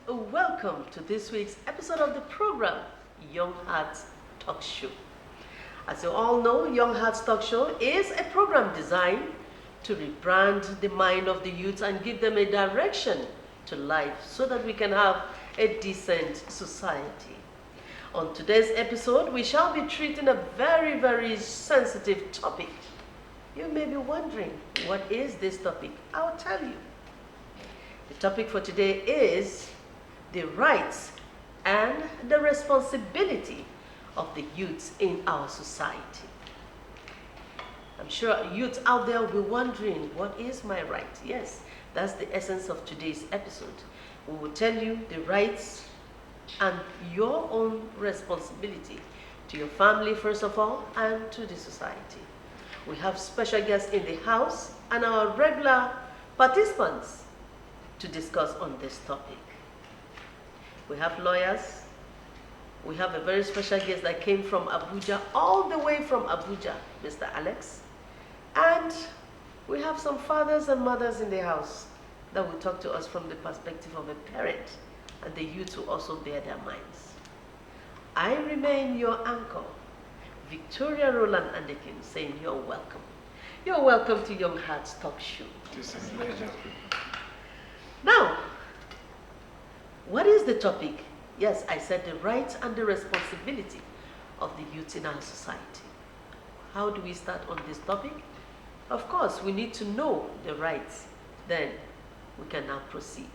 Welcome to this week's episode of the program, Young Hearts Talk Show. As you all know, Young Hearts Talk Show is a program designed to rebrand the mind of the youth and give them a direction to life so that we can have a decent society. On today's episode, we shall be treating a very sensitive topic. You may be wondering, what is this topic? I'll tell you. The topic for today is the rights and the responsibility of the youths in our society. I'm sure youths out there will be wondering, what is my right? Yes, that's the essence of today's episode. We will tell you the rights and your own responsibility to your family, first of all, and to the society. We have special guests in the house and our regular participants to discuss on this topic. We have lawyers. We have a very special guest that came from Abuja, all the way from Abuja, Mr. Alex. And we have some fathers and mothers in the house that will talk to us from the perspective of a parent, and the youth will also bear their minds. I remain your anchor, Victoria Roland Andekin, saying you're welcome. You're welcome to Young Hearts Talk Show. This is pleasure. Now, what is the topic? Yes, I said the rights and the responsibility of the youth in our society. How do we start on this topic? Of course, we need to know the rights. Then we can now proceed.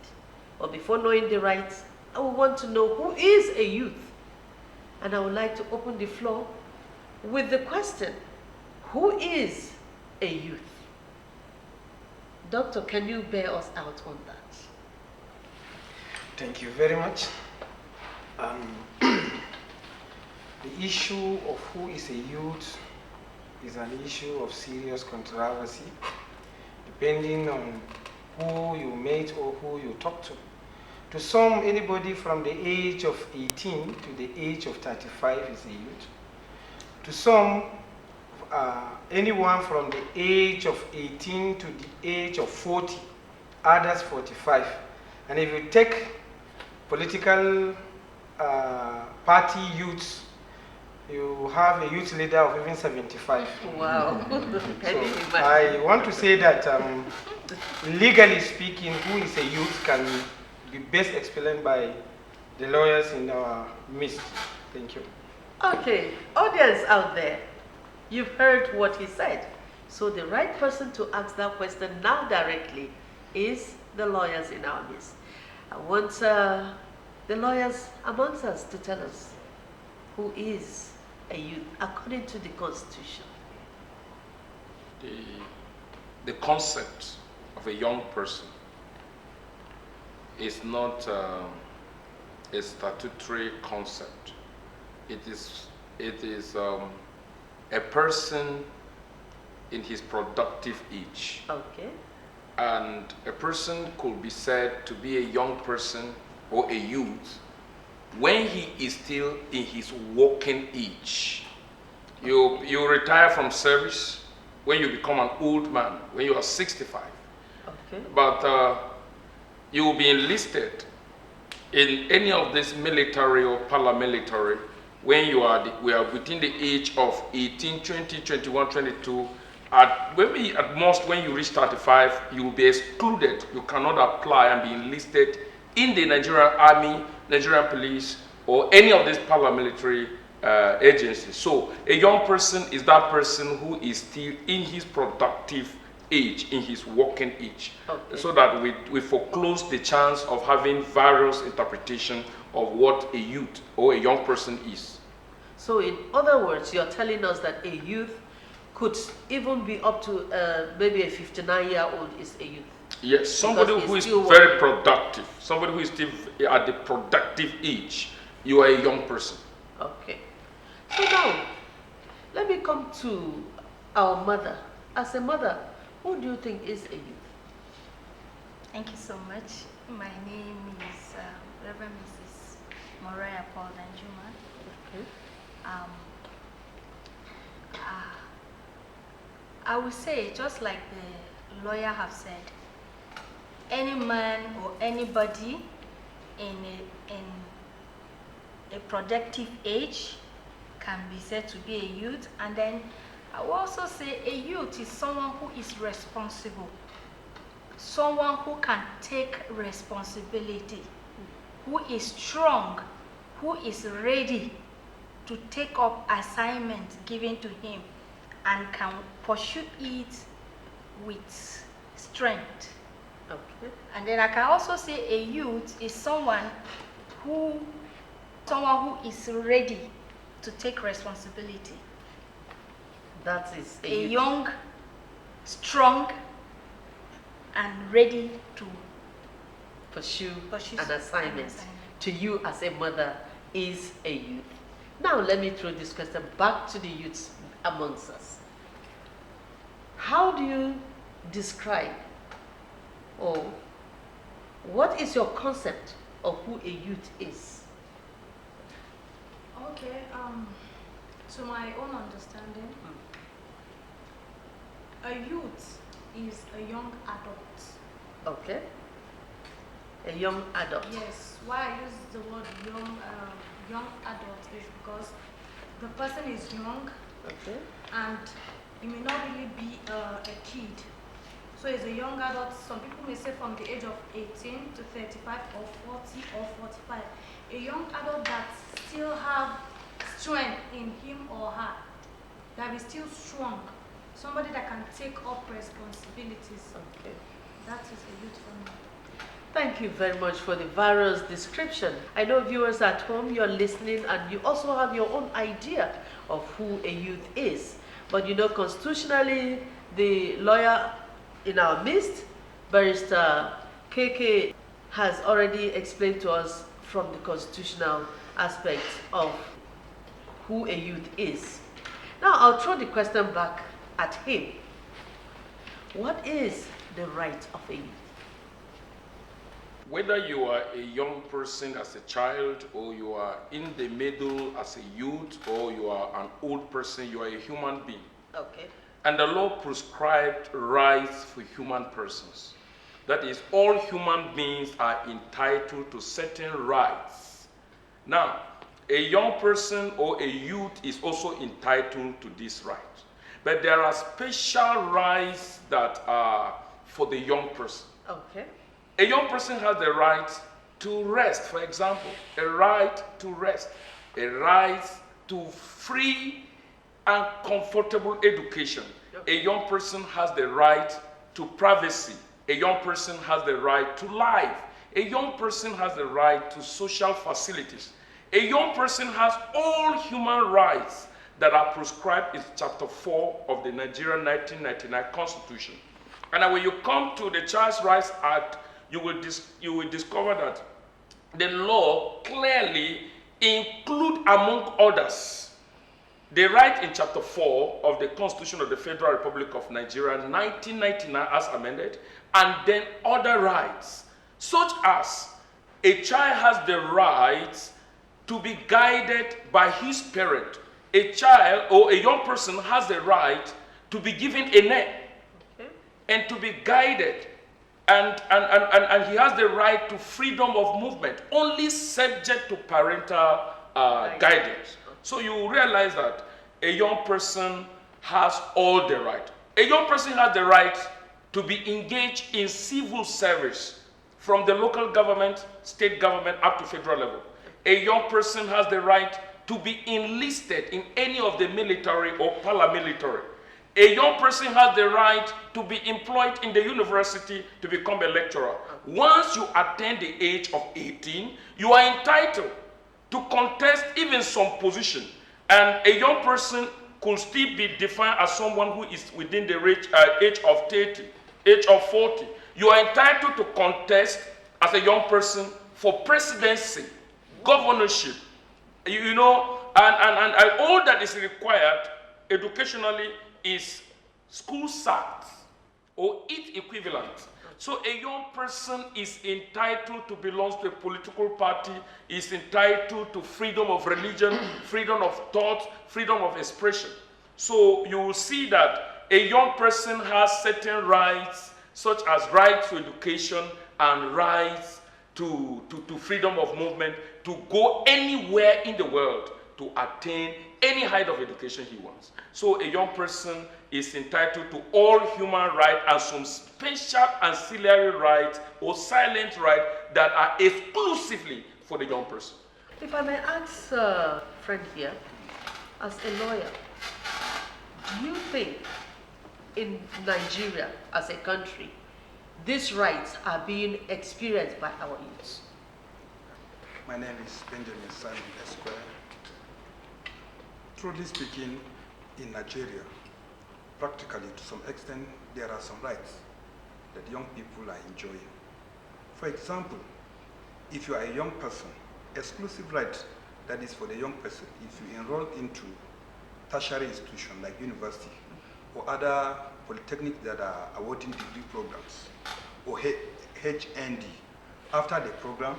But before knowing the rights, I would want to know who is a youth. And I would like to open the floor with the question, who is a youth? Doctor, can you bear us out on that? Thank you very much. The issue of who is a youth is an issue of serious controversy, depending on who you meet or who you talk to. To some, anybody from the age of 18 to the age of 35 is a youth. To some, anyone from the age of 18 to the age of 40, others 45. And if you take political party youths, you have a youth leader of even 75. Wow. So I want to say that legally speaking, who is a youth can be best explained by the lawyers in our midst. Thank you. Okay, audience out there, you've heard what he said. So the right person to ask that question now directly is the lawyers in our midst. I want the lawyers amongst us to tell us who is a youth according to the Constitution. The concept of a young person is not a statutory concept. It is a person in his productive age. Okay. And a person could be said to be a young person or a youth when he is still in his working age. You retire from service when you become an old man, when you are 65. Okay. But you will be enlisted in any of this military or paramilitary when we are within the age of 18, 20, 21, 22. Maybe at most when you reach 35, you will be excluded. You cannot apply and be enlisted in the Nigerian Army, Nigerian Police, or any of these paramilitary agencies. So a young person is that person who is still in his productive age, in his working age. Okay. So that we foreclose the chance of having various interpretation of what a youth or a young person is. So in other words, you're telling us that a youth could even be up to maybe a 59-year-old is a youth. Yes, somebody who is still very working. productive, somebody who is still at the productive age, you are a young person. Okay. So now, let me come to our mother. As a mother, who do you think is a youth? Thank you so much. My name is Reverend Mrs. Morea Paul Danjuma. Okay. I would say, just like the lawyer have said, any man or anybody in a productive age can be said to be a youth. And then I will also say a youth is someone who is responsible, someone who can take responsibility, who is strong, who is ready to take up assignments given to him and can pursue it with strength. Okay. And then I can also say a youth is someone who is ready to take responsibility. That is A youth. young, strong, and ready to pursue pursue an assignment. assignment. To you as a mother is a youth. Now let me throw this question back to the youths amongst us. How do you describe, or what is your concept of who a youth is? Okay, to my own understanding, a youth is a young adult. Okay. A young adult. Yes, why I use the word young adult is because the person is young Okay. and he may not really be a kid. So he's a young adult. Some people may say from the age of 18 to 35 or 40 or 45. A young adult that still have strength in him or her, that is still strong. Somebody that can take up responsibilities. Okay. That is a youth for me. Thank you very much for the various description. I know viewers at home, you're listening and you also have your own idea of who a youth is. But you know, constitutionally, the lawyer in our midst, Barrister KK, has already explained to us from the constitutional aspect of who a youth is. Now, I'll throw the question back at him. What is the right of a youth? Whether you are a young person as a child, or you are in the middle as a youth, or you are an old person, you are a human being. Okay. And the law prescribed rights for human persons. That is, all human beings are entitled to certain rights. Now, a young person or a youth is also entitled to these rights. But there are special rights that are for the young person. Okay. A young person has the right to rest, for example, a right to rest, a right to free and comfortable education. A young person has the right to privacy. A young person has the right to life. A young person has the right to social facilities. A young person has all human rights that are prescribed in Chapter 4 of the Nigerian 1999 Constitution. And when you come to the Child Rights Act, you will discover that the law clearly include, among others, the right in Chapter 4 of the Constitution of the Federal Republic of Nigeria, 1999 as amended, and then other rights, such as a child has the right to be guided by his parent. A child or a young person has the right to be given a name and to be guided. And he has the right to freedom of movement, only subject to parental guidance. So you realize that a young person has all the right. A young person has the right to be engaged in civil service from the local government, state government, up to federal level. A young person has the right to be enlisted in any of the military or paramilitary. A young person has the right to be employed in the university to become a lecturer. Once you attain the age of 18, you are entitled to contest even some position. And a young person could still be defined as someone who is within the age of 30, age of 40. You are entitled to contest as a young person for presidency, governorship, and all that is required educationally is school SAT or its equivalent. So a young person is entitled to belong to a political party, is entitled to freedom of religion, freedom of thought, freedom of expression. So you will see that a young person has certain rights, such as rights to education and rights to freedom of movement, to go anywhere in the world to attain any height of education he wants. So a young person is entitled to all human rights and some special ancillary rights or silent rights that are exclusively for the young person. If I may ask friend here, as a lawyer, do you think in Nigeria as a country, these rights are being experienced by our youths? My name is Benjamin Simon Esquire. Truly speaking, in Nigeria, practically to some extent, there are some rights that young people are enjoying. For example, if you are a young person, exclusive right that is for the young person, if you enroll into tertiary institution like university or other polytechnics that are awarding degree programs or HND, after the program,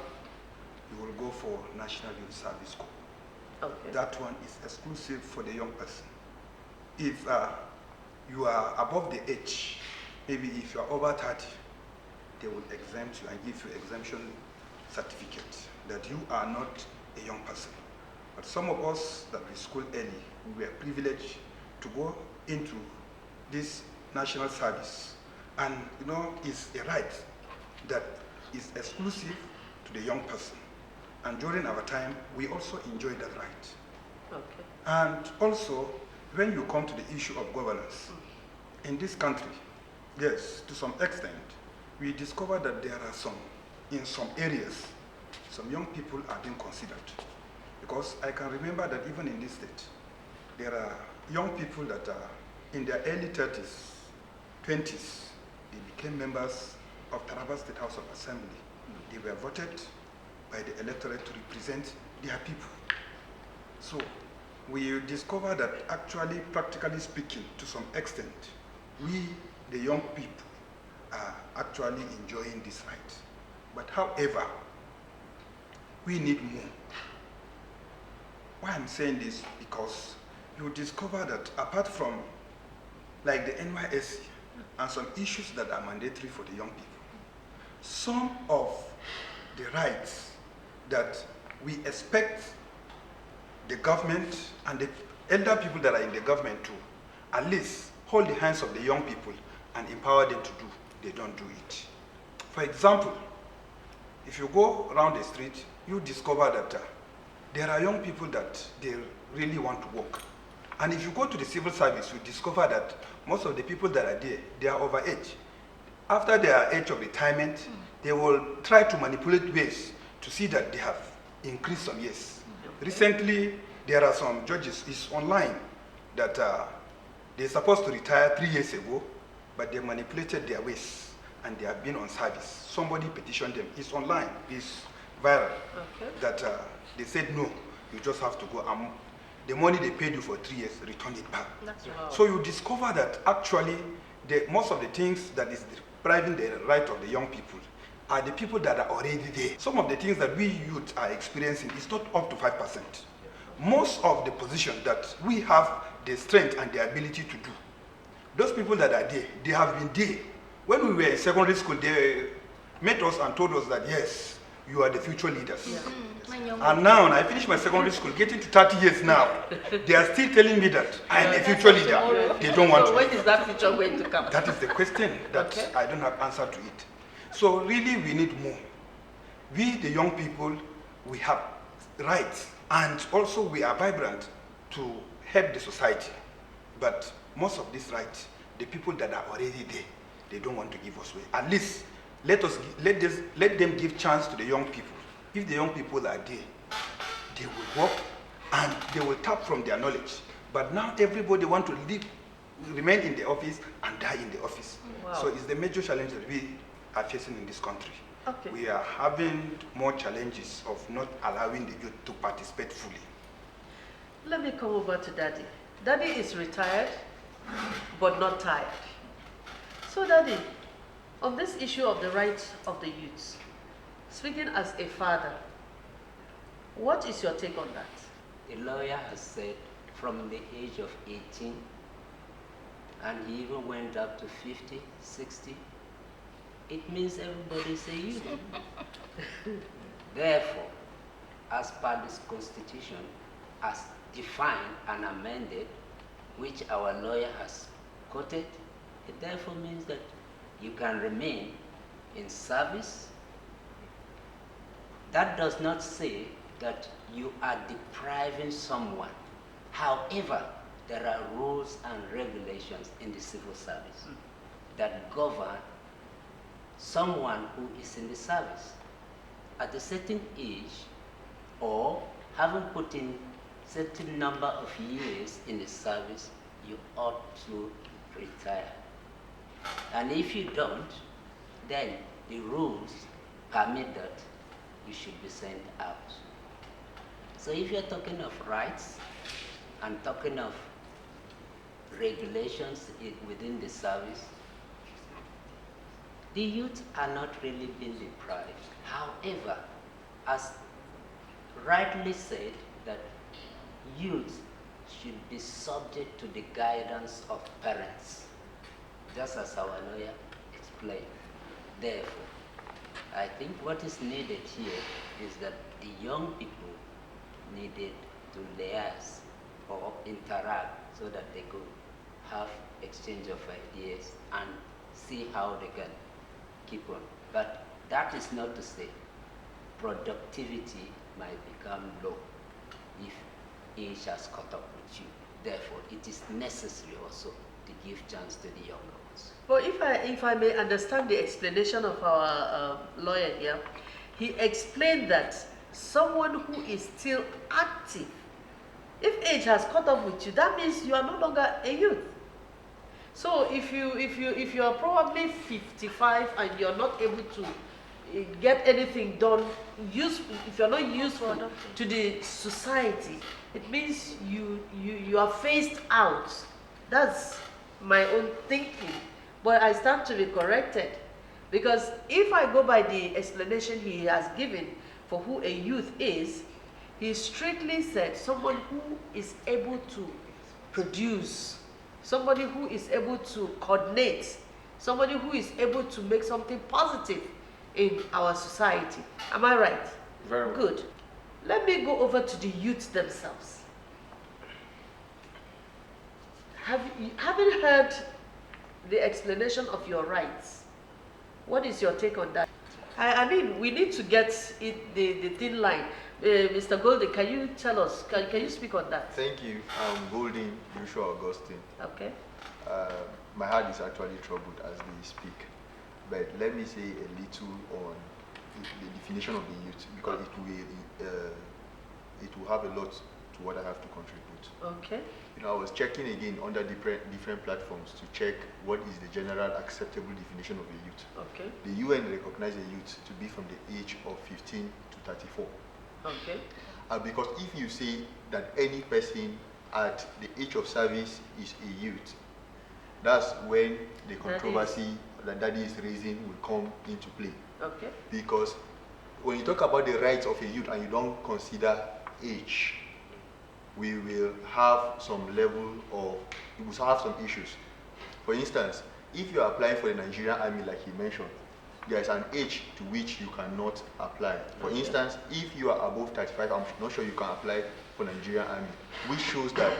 you will go for National Youth Service Corps. Okay. That one is exclusive for the young person. If you are above the age, maybe if you are over 30, they will exempt you and give you exemption certificate that you are not a young person. But some of us that we school early, we were privileged to go into this national service. And you know, it's a right that is exclusive to the young person. And during our time, we also enjoy that right. Okay. And also, when you come to the issue of governance, in this country, yes, to some extent, we discover that there are in some areas, some young people are being considered. Because I can remember that even in this state, there are young people that are in their early 30s, 20s, they became members of Taraba State House of Assembly. They were voted by the electorate to represent their people. So we discover that actually, practically speaking, to some extent, we, the young people, are actually enjoying this right. But however, we need more. Why I'm saying this? Because you discover that apart from like the NYSC and some issues that are mandatory for the young people, some of the rights that we expect the government and the elder people that are in the government to at least hold the hands of the young people and empower them to do, they don't do it. For example, if you go around the street, you discover that there are young people that they really want to work. And if you go to the civil service, you discover that most of the people that are there, they are over age. After their age of retirement, they will try to manipulate ways to see that they have increased some years. Recently, there are some judges, it's online, that they're supposed to retire 3 years ago, but they manipulated their ways and they have been on service. Somebody petitioned them, it's online, it's viral, that they said, no, you just have to go. The money they paid you for 3 years, return it back. That's right. So you discover that actually, most of the things that is depriving the right of the young people are the people that are already there. Some of the things that we youth are experiencing is not up to 5%. Most of the positions that we have the strength and the ability to do, those people that are there, they have been there. When we were in secondary school, they met us and told us that, yes, you are the future leaders. Yeah. And now, I finished my secondary school, getting to 30 years now, they are still telling me that I am a future leader. They don't want So to. when is that future going to come? That is the question that Okay. I don't have answer to it. So really, we need more. We, the young people, we have rights, and also we are vibrant to help the society. But most of these rights, the people that are already there, they don't want to give us away. At least let them give chance to the young people. If the young people are there, they will work and they will tap from their knowledge. But now everybody wants to remain in the office and die in the office. Wow. So it's the major challenge that we are facing in this country. Okay. We are having more challenges of not allowing the youth to participate fully. Let me come over to Daddy. Daddy is retired, but not tired. So Daddy, on this issue of the rights of the youths, speaking as a father, what is your take on that? The lawyer has said from the age of 18, and he even went up to 50, 60, it means everybody's a youth. Therefore, as per this constitution, as defined and amended, which our lawyer has quoted, it therefore means that you can remain in service. That does not say that you are depriving someone. However, there are rules and regulations in the civil service that govern someone who is in the service. At a certain age, or having put in certain number of years in the service, you ought to retire. And if you don't, then the rules permit that you should be sent out. So if you're talking of rights and talking of regulations within the service, the youth are not really being deprived. However, as rightly said, that youth should be subject to the guidance of parents, just as our lawyer explained. Therefore, I think what is needed here is that the young people needed to liaise or interact so that they could have exchange of ideas and see how they can keep on. But that is not to say productivity might become low if age has caught up with you. Therefore, it is necessary also to give chance to the younger ones. But if I may understand the explanation of our lawyer here, he explained that someone who is still active, if age has caught up with you, that means you are no longer a youth. So if you are probably 55 and you're not able to get anything done, if you're not useful to the society, it means you are phased out. That's my own thinking. But I stand to be corrected, because if I go by the explanation he has given for who a youth is, he strictly said someone who is able to produce, somebody who is able to coordinate, somebody who is able to make something positive in our society. Am I right? Very well. Good. Let me go over to the youth themselves. Having heard the explanation of your rights, what is your take on that? I mean, we need to get the thin line. Mr. Golding, can you tell us, can you speak on that? Thank you. I'm Golding Joshua Augustine. Okay. My heart is actually troubled as they speak. But let me say a little on the definition of the youth, because it will have a lot to what I have to contribute. Okay. You know, I was checking again under different platforms to check what is the general acceptable definition of a youth. Okay. The UN recognizes a youth to be from the age of 15 to 34. Okay. Because if you say that any person at the age of service is a youth, that's when the controversy that is raising will come into play. Okay. Because when you talk about the rights of a youth and you don't consider age, we will have some level of, we will have some issues. For instance, if you are applying for the Nigerian Army, like he mentioned, there is an age to which you cannot apply. For instance, if you are above 35, I'm not sure you can apply for Nigerian Army, which shows that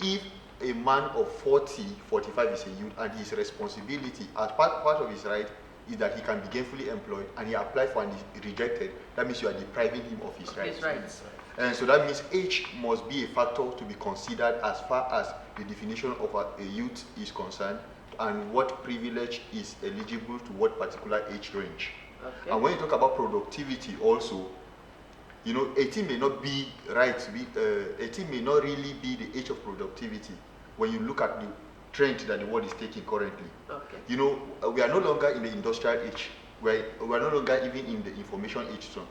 if a man of 40, 45 is a youth, and his responsibility as part of his right is that he can be gainfully employed, and he applied for and is rejected, that means you are depriving him of his rights. And so that means age must be a factor to be considered as far as the definition of a youth is concerned, and what privilege is eligible to what particular age range. Okay. And when you talk about productivity also, you know, 18 may not be right, 18 may not really be the age of productivity when you look at the trend that the world is taking currently. Okay. You know, we are no longer in the industrial age. We are no longer even in the information age. So,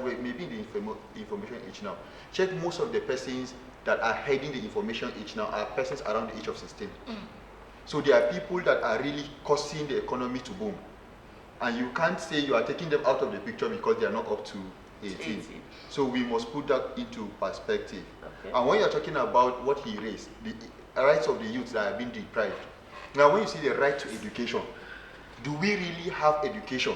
we may be in the information age now. Check most of the persons that are heading the information age now are persons around the age of 16. So there are people that are really causing the economy to boom. And you can't say you are taking them out of the picture because they are not up to 18. So we must put that into perspective. Okay. And when you're talking about what he raised, the rights of the youth that have been deprived. Now when you see the right to education, do we really have education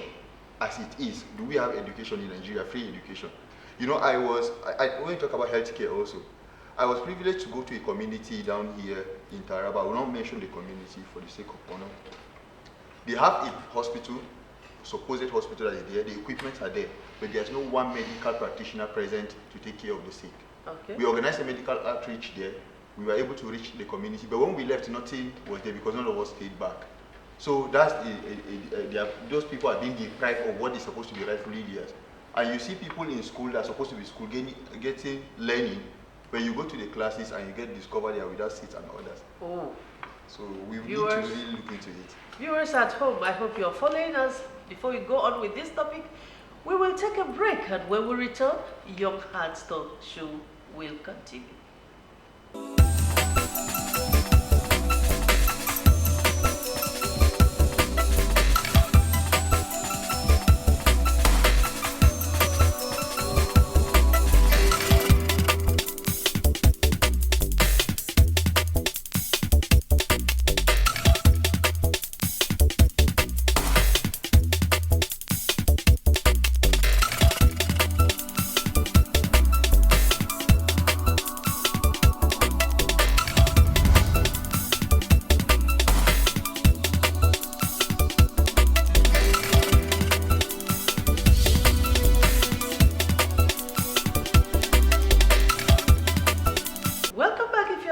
as it is? Do we have education in Nigeria, free education? You know, when you talk about healthcare also, I was privileged to go to a community down here in Taraba. I will not mention the community for the sake of honor. They have a hospital, supposed hospital that is there, the equipment are there, but there's no one medical practitioner present to take care of the sick. Okay. We organized a medical outreach there. We were able to reach the community, but when we left, nothing was there because none of us stayed back. So that's those people are being deprived of what is supposed to be rightfully theirs. And you see people in school that are supposed to be school getting learning. When you go to the classes and you get discovered they are without seats and others. Oh. So we need to Viewers. really look into it. Viewers at home, I hope you're following us. Before we go on with this topic, we will take a break, and when we return, Young Hearts Talk Show will continue.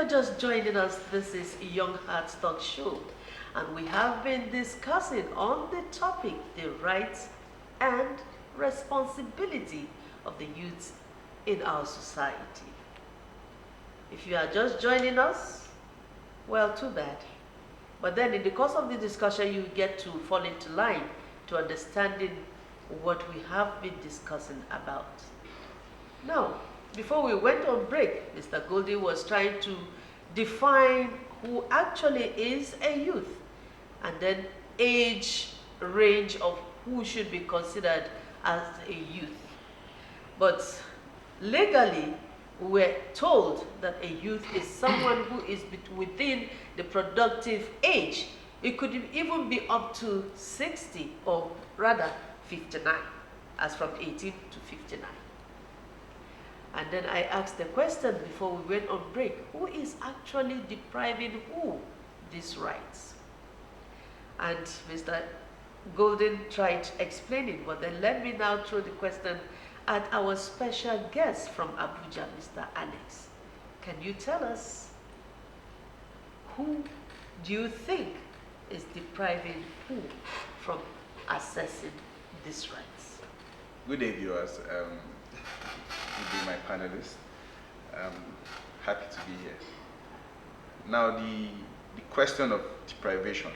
Just joining us, this is Young Hearts Talk Show, and we have been discussing on the topic the rights and responsibility of the youth in our society. If you are just joining us, well, too bad. But then in the course of the discussion, you get to fall into line to understanding what we have been discussing about. Now, before we went on break, Mr. Goldie was trying to define who actually is a youth, and then age range of who should be considered as a youth. But legally, we're told that a youth is someone who is within the productive age. It could even be up to 60, or rather 59, as from 18 to 59. And then I asked the question before we went on break, who is actually depriving who these rights? And Mr. Golden tried explaining, but then let me now throw the question at our special guest from Abuja, Mr. Alex. Can you tell us, who do you think is depriving who from accessing these rights? Good day, viewers. Good day, my panelists. Happy to be here. Now, the question of deprivation,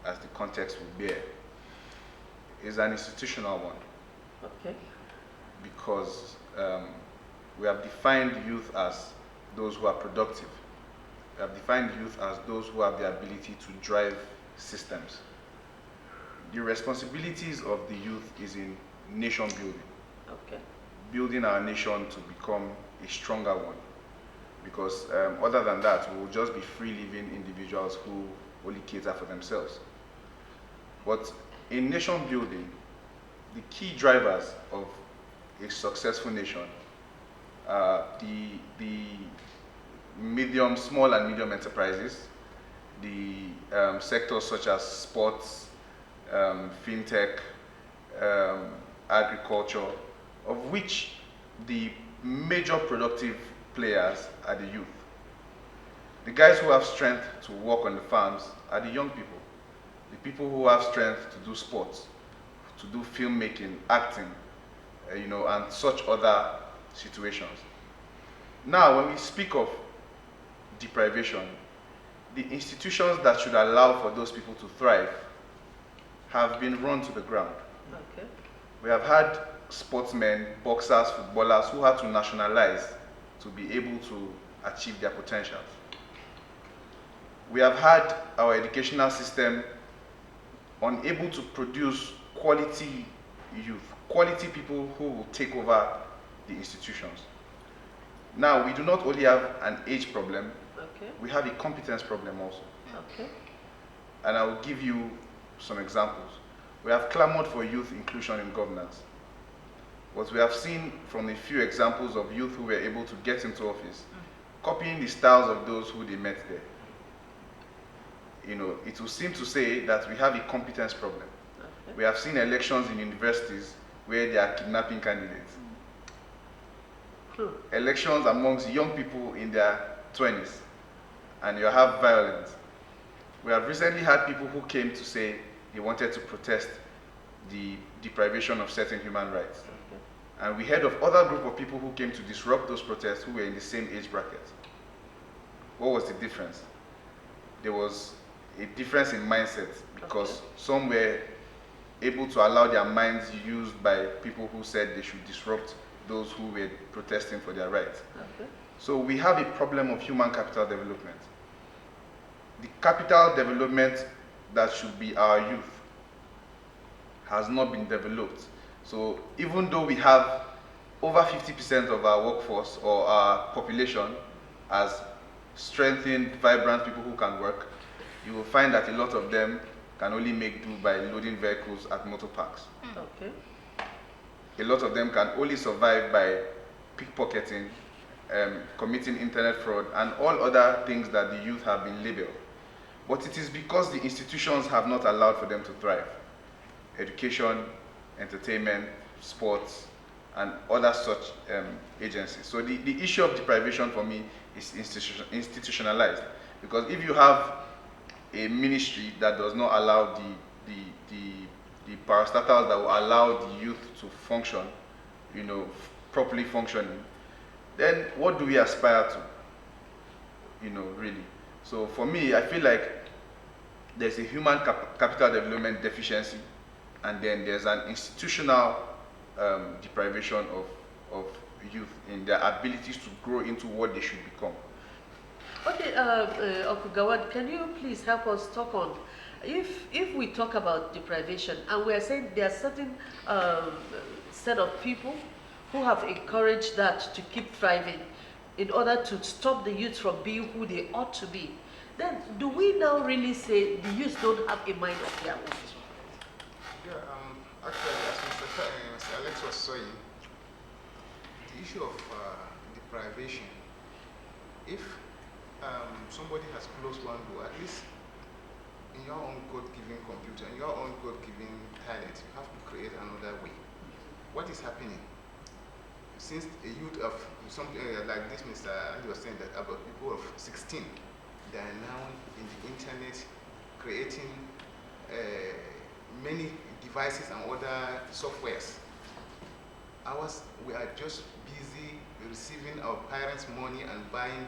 as the context will bear, is an institutional one. Okay. Because we have defined youth as those who are productive. We have defined youth as those who have the ability to drive systems. The responsibilities of the youth is in nation building. Okay. Building our nation to become a stronger one. Because other than that, we will just be free-living individuals who only cater for themselves. But in nation building, the key drivers of a successful nation are the small and medium enterprises, the sectors such as sports, fintech, agriculture, of which the major productive players are the youth. The guys who have strength to work on the farms are the young people. The people who have strength to do sports, to do filmmaking, acting, and such other situations. Now, when we speak of deprivation, the institutions that should allow for those people to thrive have been run to the ground. Okay. We have had sportsmen, boxers, footballers who had to nationalize to be able to achieve their potential. We have had our educational system unable to produce quality youth, quality people who will take over the institutions. Now, we do not only have an age problem, Okay. we have a competence problem also. Okay. And I will give you some examples. We have clamored for youth inclusion in governance. What we have seen from a few examples of youth who were able to get into office, copying the styles of those who they met there. You know, it will seem to say that we have a competence problem. Okay. We have seen elections in universities where they are kidnapping candidates. Elections amongst young people in their 20s, and you have violence. We have recently had people who came to say they wanted to protest the deprivation of certain human rights. Okay. And we heard of other group of people who came to disrupt those protests who were in the same age bracket. What was the difference? There was a difference in mindset because some were able to allow their minds used by people who said they should disrupt those who were protesting for their rights. Okay. So we have a problem of human capital development. The capital development that should be our youth has not been developed. So even though we have over 50% of our workforce or our population as strengthened, vibrant people who can work, you will find that a lot of them can only make do by loading vehicles at motor parks. Okay. A lot of them can only survive by pickpocketing, committing internet fraud, and all other things that the youth have been labeled. But it is because the institutions have not allowed for them to thrive. Education, entertainment, sports, and other such agencies. So the issue of deprivation for me is institutionalized. Because if you have a ministry that does not allow the parastatals that will allow the youth to function, you know, properly functioning, then what do we aspire to, you know, really? So for me, I feel like there's a human capital development deficiency, and then there's an institutional deprivation of youth in their abilities to grow into what they should become. Okay, Uncle Gawad, can you please help us talk on, if we talk about deprivation, and we are saying there are certain set of people who have encouraged that to keep thriving in order to stop the youth from being who they ought to be, then do we now really say the youth don't have a mind of their own? Yeah, actually, as Mr. Alex was saying, the issue of deprivation, if somebody has closed one door, at least in your own God-given computer, in your own God-given talent, you have to create another way. What is happening? Since a youth of something like this, Mr. Andy was saying that about people of 16, they are now in the internet creating many devices and other softwares. We are just busy receiving our parents' money and buying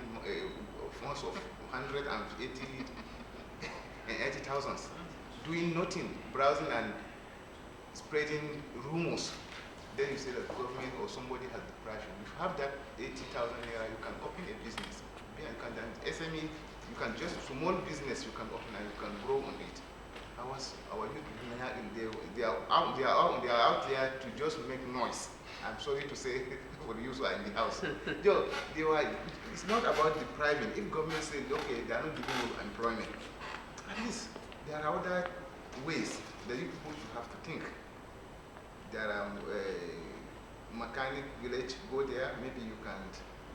phones of 180,000, doing nothing, browsing and spreading rumors. Then you say that the government or somebody has deprived you. If you have that 80,000 naira, you can open a business. SME, you can just, small business you can open and you can grow on it. Our youth, they are out there to just make noise. I'm sorry to say for the youth who are in the house. It's not about depriving. If government says, okay, they are not giving you employment, at least there are other ways that you people should have to think. There are mechanic village, go there, maybe you can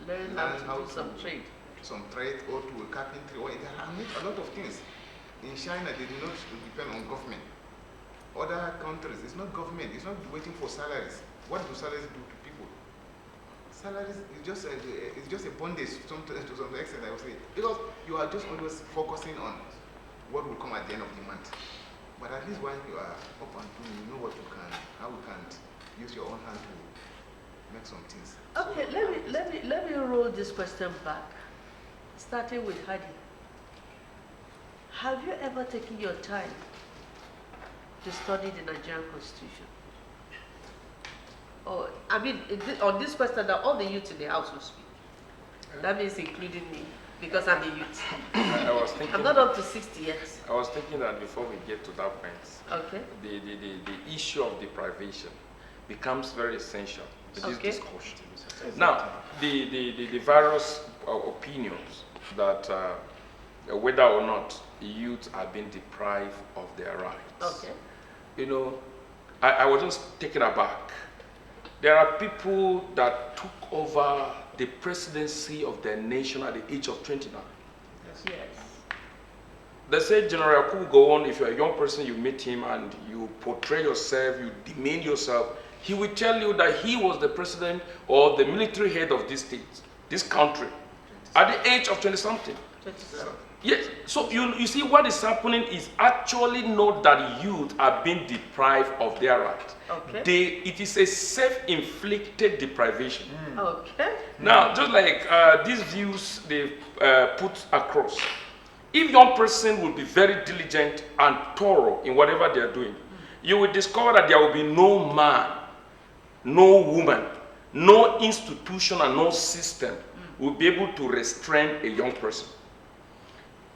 Learn how to do some trade. Some trade, or to a carpentry, or there are a lot of things. In China, they do not depend on government. Other countries, it's not government, it's not waiting for salaries. What do salaries do to people? Salaries is just a bondage to some extent, I would say. Because you are just always focusing on what will come at the end of the month. But at least while you are up and doing, you know what you can, how you can use your own hand to make some things. Okay, So, let me roll this question back, starting with Hadi. Have you ever taken your time to study the Nigerian Constitution? Or, I mean, on this question, that all the youth in the house will speak. That means including me, because I'm a youth. I was thinking, I'm not up to 60 yet. I was thinking that before we get to that point, Okay. the issue of deprivation becomes very essential to this Okay. discussion. Now, the various opinions that whether or not youth are being deprived of their right. Okay. You know, I was just taken aback. There are people that took over the presidency of their nation at the age of 29. Yes. They say General Yakubu Gowon, if you're a young person, you meet him and you portray yourself, you demean yourself, he will tell you that he was the president or the military head of this state, this country, at the age of 20-something. 27. Yes, so you see what is happening is actually not that youth are being deprived of their rights. Okay. It is a self-inflicted deprivation. Okay. Now, just like these views they put across, if young person will be very diligent and thorough in whatever they are doing, you will discover that there will be no man, no woman, no institution and no system will be able to restrain a young person.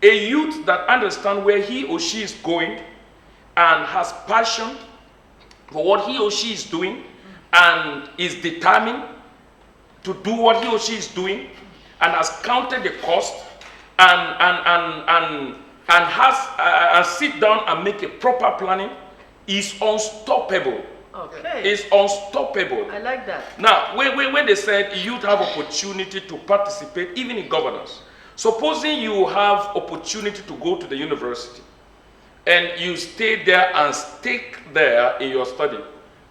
A youth that understands where he or she is going and has passion for what he or she is doing and is determined to do what he or she is doing and has counted the cost and sit down and make a proper planning is unstoppable. Okay. Is unstoppable. I like that. Now, when they said youth have opportunity to participate even in governance, supposing you have opportunity to go to the university and you stay there and stick there in your study,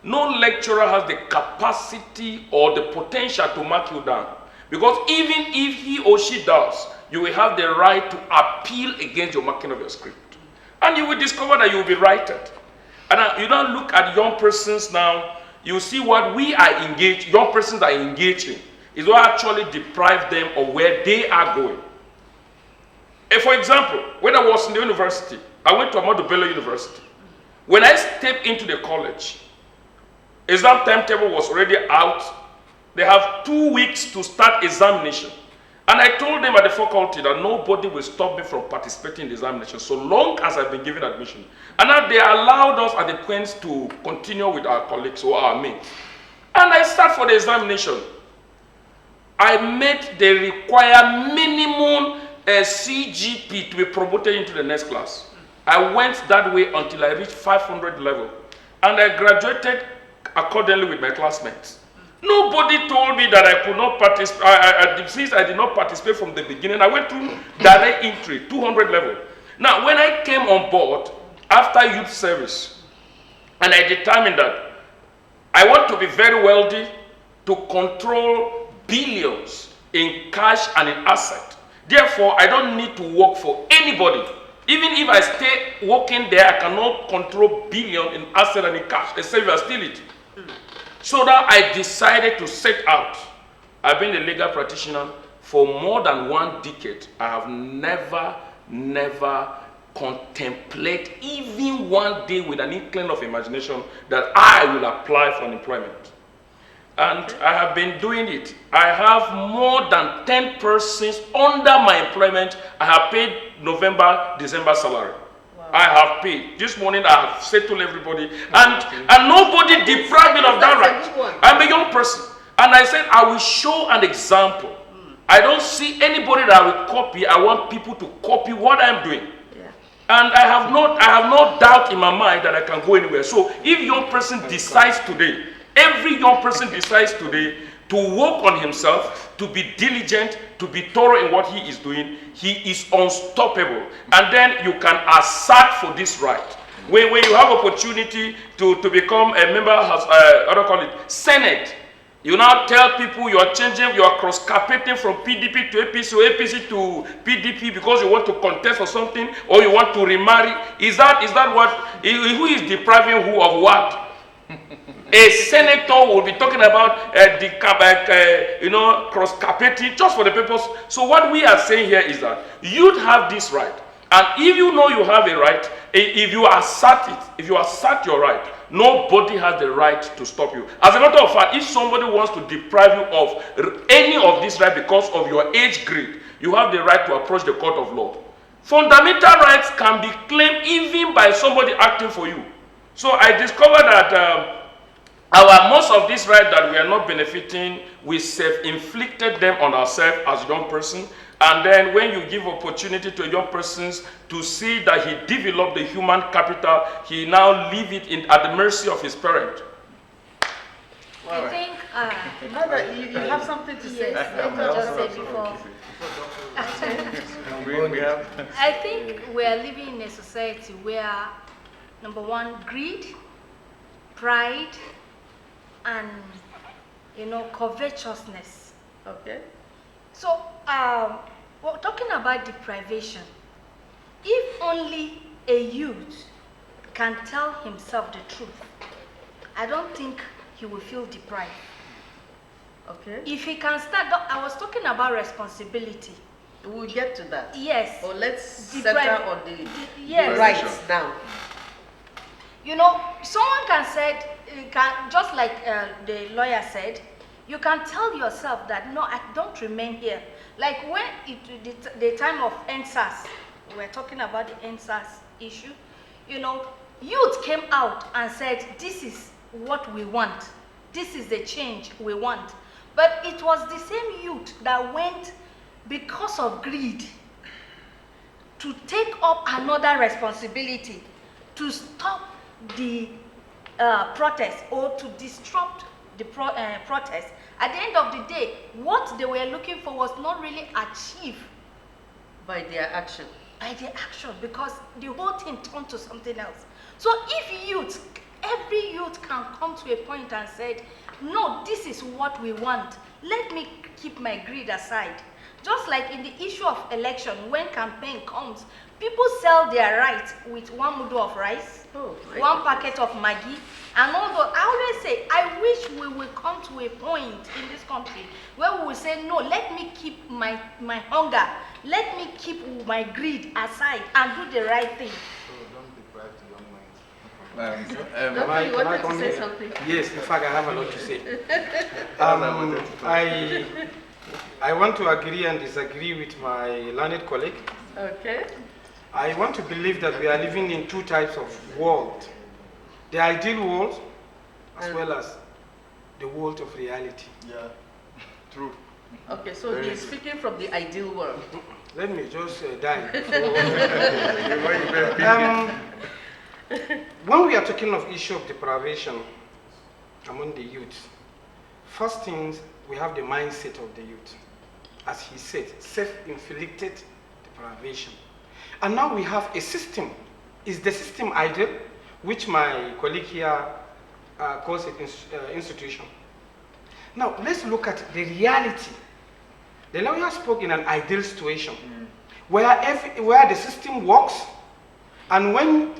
no lecturer has the capacity or the potential to mark you down. Because even if he or she does, you will have the right to appeal against your marking of your script. And you will discover that you will be righted. And you now look at young persons now, you see what we are engaged, young persons are engaged in, is what actually deprive them of where they are going. For example, when I was in the university, I went to Ahmadu Bello University. When I stepped into the college, exam timetable was already out. They have 2 weeks to start examination. And I told them at the faculty that nobody will stop me from participating in the examination so long as I've been given admission. And now they allowed us at the Queen's to continue with our colleagues or our mates. And I sat for the examination. I met the required minimum CGP to be promoted into the next class. I went that way until I reached 500 level. And I graduated accordingly with my classmates. Nobody told me that I could not participate. Since I did not participate from the beginning, I went through direct entry, 200 level. Now, when I came on board after youth service, and I determined that I want to be very wealthy to control billions in cash and in asset. Therefore, I don't need to work for anybody. Even if I stay working there, I cannot control billion in asset and in cash, except if I steal it. So that I decided to set out. I've been a legal practitioner for more than 1 decade. I have never contemplated even one day with an inkling of imagination that I will apply for employment. And I have been doing it. I have more than 10 persons under my employment. I have paid November, December salary. I have paid. This morning I have settled everybody. And nobody deprived me of that right. I'm a young person. And I said, I will show an example. I don't see anybody that I will copy. I want people to copy what I'm doing. Yeah. And I have no doubt in my mind that I can go anywhere. So if young person decides today, every young person decides today to work on himself, to be diligent, to be thorough in what he is doing, he is unstoppable. And then you can assert for this right. When you have opportunity to become a member of Senate, you now tell people you are changing, you are cross-carpeting from PDP to APC or APC to PDP because you want to contest for something or you want to remarry. Is that what? Who is depriving who of what? A senator will be talking about cross-carpeting just for the purpose. So what we are saying here is that you'd have this right. And if you know you have a right, if you assert it, if you assert your right, nobody has the right to stop you. As a matter of fact, if somebody wants to deprive you of any of this right because of your age grade, you have the right to approach the court of law. Fundamental rights can be claimed even by somebody acting for you. So I discovered that most of these rights that we are not benefiting, we self-inflicted them on ourselves as young person. And then when you give opportunity to young persons to see that he developed the human capital, he now leave it at the mercy of his parent. I think, Mother, you have something to say? yes, let me just say before. We have I think we are living in a society where, number one, greed, pride, and, covetousness. Okay. So, we're talking about deprivation. If only a youth can tell himself the truth, I don't think he will feel deprived. Okay. If he can start, I was talking about responsibility. We'll get to that. Yes. Or let's Deprive- center on the yes. rights now. Someone can just like the lawyer said, you can tell yourself that, no, I don't remain here. Like when the time of NSAS, we're talking about the NSAS issue, youth came out and said, this is what we want. This is the change we want. But it was the same youth that went, because of greed, to take up another responsibility, to stop the protest or to disrupt the protest. At the end of the day, what they were looking for was not really achieved By their action. because the whole thing turned to something else. So if every youth can come to a point and said, no, this is what we want. Let me keep my greed aside. Just like in the issue of election, when campaign comes, people sell their rights with one mudu of rice, one packet of Maggi, and all those. I always say, I wish we will come to a point in this country where we will say, no, let me keep my hunger, let me keep my greed aside and do the right thing. Doctor, you wanted to say something? Yes, in fact, I have a lot to say. I want to agree and disagree with my learned colleague. Okay. I want to believe that we are living in two types of world. The ideal world, as well as the world of reality. Yeah, true. Okay, so he's speaking from the ideal world. Let me just die. When we are talking of issue of deprivation among the youth, first things, we have the mindset of the youth. As he said, self-inflicted deprivation. And now we have a system. Is the system ideal? Which my colleague here calls it institution. Now, let's look at the reality. The lawyer spoke in an ideal situation where the system works, and when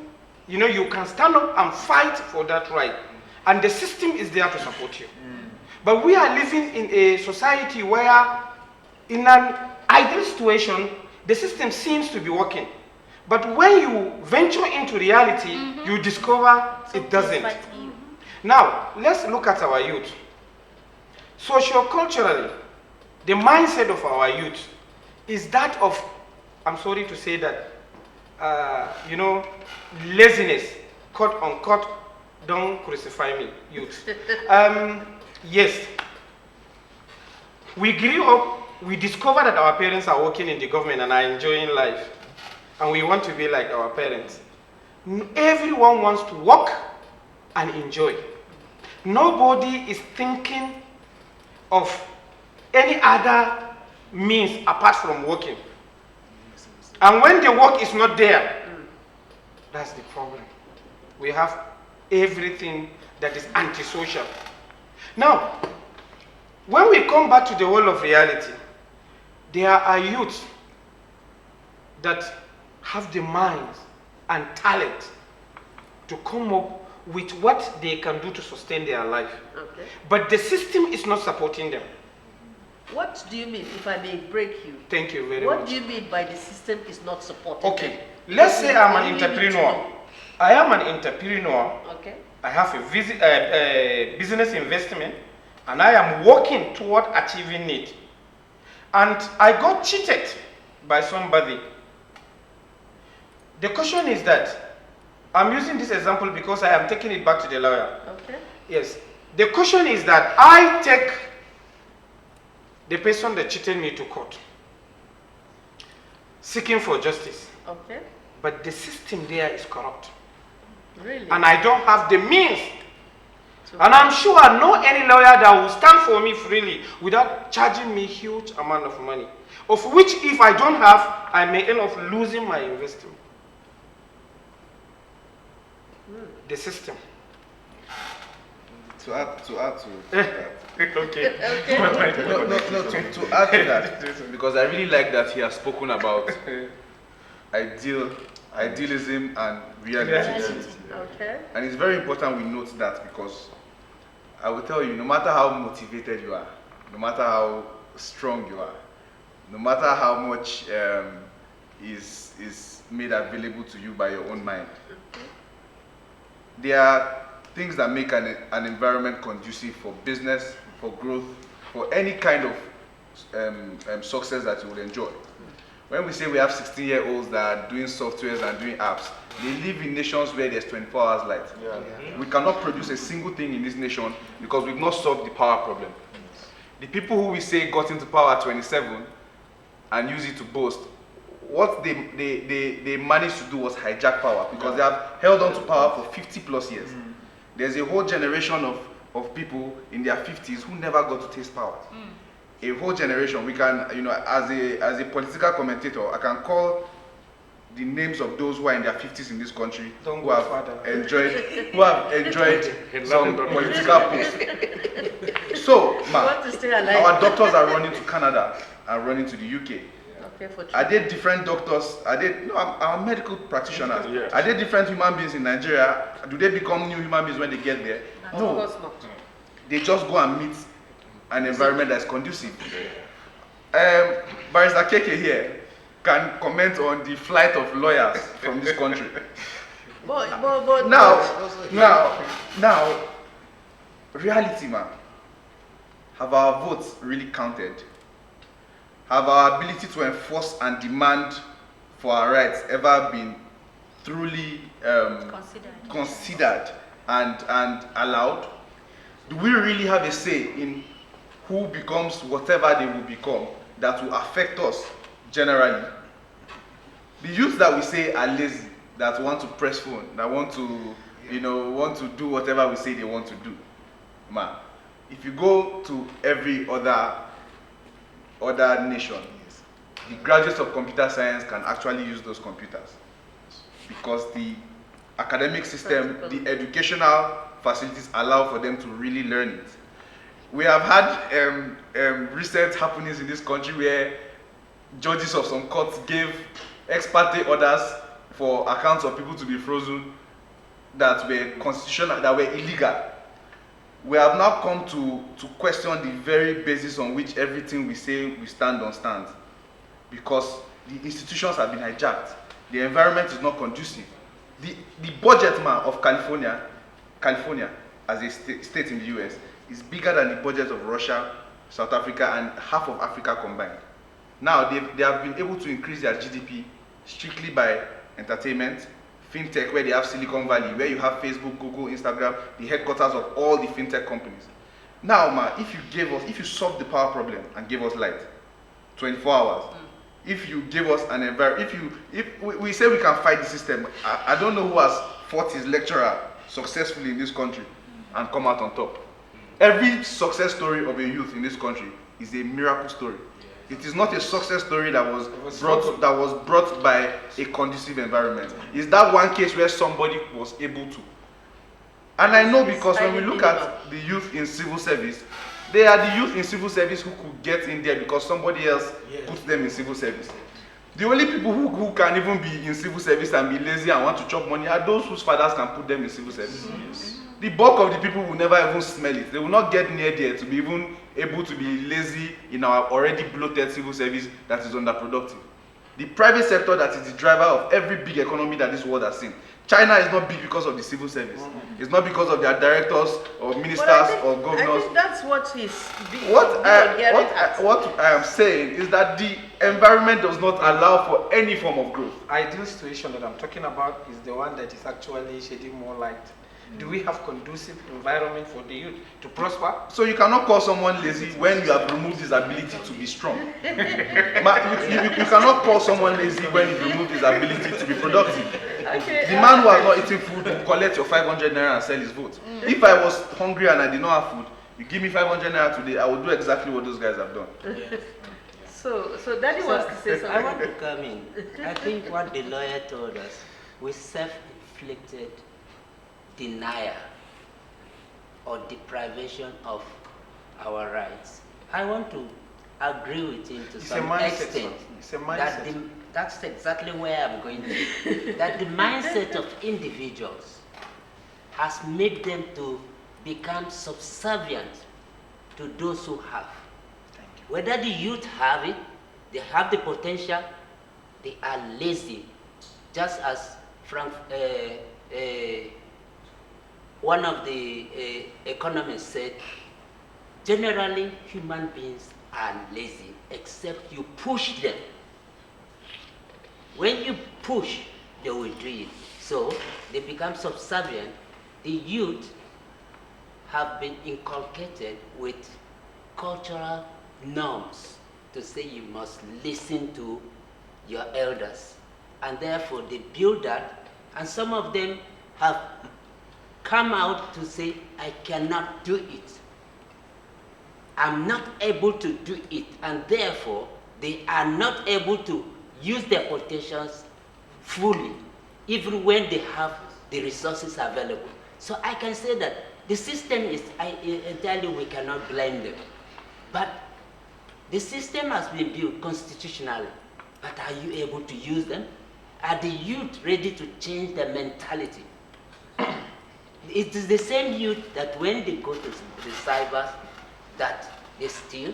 you can stand up and fight for that right, and the system is there to support you. But we are living in a society where, in an ideal situation, the system seems to be working. But when you venture into reality, you discover it doesn't. Now, let's look at our youth. Socio-culturally, the mindset of our youth is that of, I'm sorry to say that, laziness, quote unquote, don't crucify me, youth. Yes, we grew up, we discovered that our parents are working in the government and are enjoying life, and we want to be like our parents. Everyone wants to work and enjoy. Nobody is thinking of any other means apart from working. And when the work is not there, that's the problem. We have everything that is antisocial. Now, when we come back to the world of reality, there are youths that have the minds and talent to come up with what they can do to sustain their life. Okay. But the system is not supporting them. What do you mean, if I may break you? Thank you very What much. do you mean by the system is not supporting Okay, them? let's say I'm an You need to entrepreneur. know. I am an entrepreneur. Okay. I have a business investment, and I am working toward achieving it. And I got cheated by somebody. The question is that, I'm using this example because I am taking it back to the lawyer. Okay. Yes. The question is that I take the person that cheated me to court. seeking for justice. Okay. But the system there is corrupt. Really? And I don't have the means. And I'm sure no any lawyer that will stand for me freely without charging me huge amount of money, of which if I don't have, I may end up losing my investment. The system. To add to that. Okay. To add to that, because I really like that he has spoken about idealism and reality. Okay. And it's very important we note that, because I will tell you, no matter how motivated you are, no matter how strong you are, no matter how much is made available to you by your own mind, there are things that make an environment conducive for business, for growth, for any kind of success that you will enjoy. When we say we have 16-year-olds that are doing softwares and doing apps, they live in nations where there's 24 hours light. Yeah. We cannot produce a single thing in this nation because we've not solved the power problem. The people who we say got into power at 27 and use it to boast, what they managed to do was hijack power, because they have held on to power for 50 plus years. There's a whole generation of people in their 50s who never got to taste power. A whole generation. We can, as a political commentator, I can call the names of those who are in their 50s in this country who have enjoyed some political posts. So, our doctors are running to Canada and running to the UK. Are they different doctors? I'm a medical practitioner. Yes. Are they different human beings in Nigeria? Do they become new human beings when they get there? No. Of course not. They just go and meet an environment that's conducive. Barrister Keke here can comment on the flight of lawyers from this country. But Now, reality, man. Have our votes really counted? Have our ability to enforce and demand for our rights ever been truly considered and allowed? Do we really have a say in who becomes whatever they will become that will affect us generally? The youth that we say are lazy, that want to press phone, that want to do whatever we say they want to do. Man, if you go to every other nation, the graduates of computer science can actually use those computers, because the academic system, the educational facilities allow for them to really learn it. We have had recent happenings in this country where judges of some courts gave ex parte orders for accounts of people to be frozen that were constitutional, that were illegal. We have now come to question the very basis on which everything we say we stand on stands, because the institutions have been hijacked. The environment is not conducive. The budget, man, of California as a state in the US is bigger than the budget of Russia, South Africa, and half of Africa combined. Now they have been able to increase their GDP strictly by entertainment, fintech, where they have Silicon Valley, where you have Facebook, Google, Instagram, the headquarters of all the fintech companies. Now, man, if you solve the power problem and gave us light, 24 hours, if you give us an environment, if we say we can fight the system, I don't know who has fought his lecturer successfully in this country and come out on top. Every success story of a youth in this country is a miracle story. It is not a success story that was brought by a conducive environment. It's that one case where somebody was able to. And I know, because when we look at the youth in civil service, they are the youth in civil service who could get in there because somebody else put them in civil service. The only people who can even be in civil service and be lazy and want to chop money are those whose fathers can put them in civil service. Yes. The bulk of the people will never even smell it. They will not get near there to be even able to be lazy in our already bloated civil service that is underproductive. The private sector that is the driver of every big economy that this world has seen. China is not big because of the civil service. It's not because of their directors or ministers or governors. I think that's what he's What I am saying is that the environment does not allow for any form of growth. Ideal situation that I'm talking about is the one that is actually shedding more light. Do we have conducive environment for the youth to prosper? So you cannot call someone lazy when you have removed his ability to be strong. You cannot call someone lazy when you removed his ability to be productive. Okay. The man who has not eaten food will collect your 500 naira and sell his vote. If I was hungry and I did not have food, you give me 500 naira today, I will do exactly what those guys have done. So Daddy wants to say something. I want to come in. I think what the lawyer told us, we self-inflicted denial or deprivation of our rights. I want to agree with him to some extent. It's a mindset. That's exactly where I'm going to. That the mindset of individuals has made them to become subservient to those who have. Whether the youth have it, they have the potential, they are lazy. Just as one of the economists said, generally human beings are lazy except you push them. When you push, they will do it. So they become subservient. The youth have been inculcated with cultural norms to say you must listen to your elders. And therefore they build that, and some of them have come out to say, I cannot do it. I'm not able to do it, and therefore they are not able to use their potentials fully, even when they have the resources available. So I can say that the system is, entirely we cannot blame them. But the system has been built constitutionally, but are you able to use them? Are the youth ready to change their mentality? It is the same youth that when they go to the cybers, that they steal,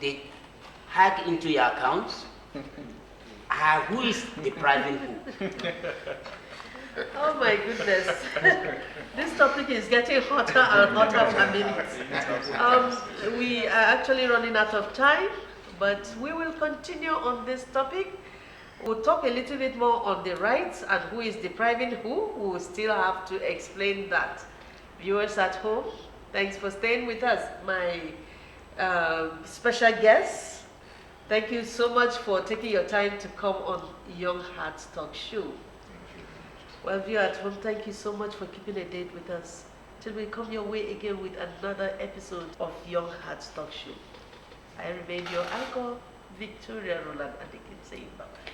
they hack into your accounts. Who is depriving who? Oh my goodness. This topic is getting hotter and hotter per minute. We are actually running out of time, but we will continue on this topic. We'll talk a little bit more on the rights and who is depriving who. We will still have to explain that. Viewers at home, thanks for staying with us. My special guests, thank you so much for taking your time to come on Young Hearts Talk Show. Well, viewer at home, thank you so much for keeping a date with us. Till we come your way again with another episode of Young Hearts Talk Show. I remain your anchor, Victoria Roland, and they can say bye-bye.